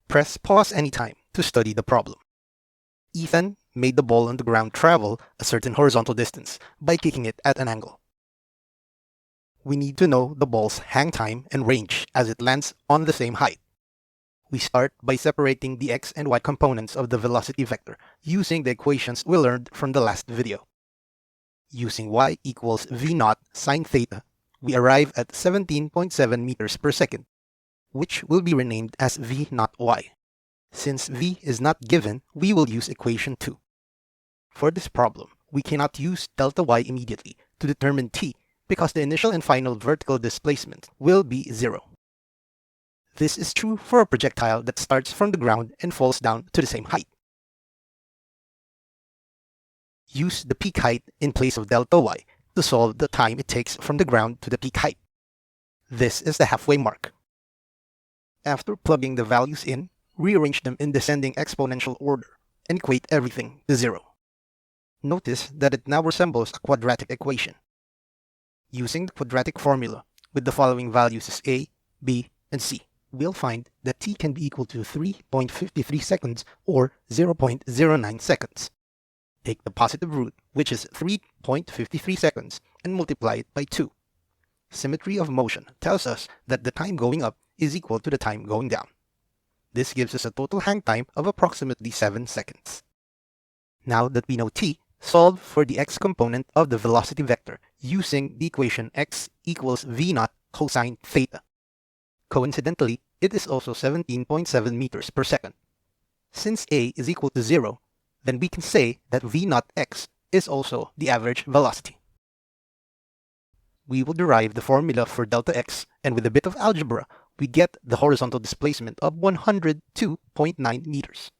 Press pause anytime to study the problem. Ethan made the ball on the ground travel a certain horizontal distance by kicking it at an angle. We need to know the ball's hang time and range as it lands on the same height. We start by separating the x and y components of the velocity vector using the equations we learned from the last video. Using y equals v0 sine theta, we arrive at 17.7 meters per second, which will be renamed as v0y. Since v is not given, we will use equation 2. For this problem, we cannot use delta y immediately to determine t because the initial and final vertical displacement will be 0. This is true for a projectile that starts from the ground and falls down to the same height. Use the peak height in place of delta y to solve the time it takes from the ground to the peak height. This is the halfway mark. After plugging the values in, rearrange them in descending exponential order and equate everything to 0. Notice that it now resembles a quadratic equation. Using the quadratic formula with the following values as a, b, and c, we'll find that t can be equal to 3.53 seconds or 0.09 seconds. Take the positive root, which is 3.53 seconds, and multiply it by 2. Symmetry of motion tells us that the time going up is equal to the time going down. This gives us a total hang time of approximately 7 seconds. Now that we know t, solve for the x component of the velocity vector using the equation x equals v0 cosine theta. Coincidentally, it is also 17.7 meters per second. Since a is equal to 0, then we can say that v0x is also the average velocity. We will derive the formula for delta x, and with a bit of algebra, we get the horizontal displacement of 102.9 meters.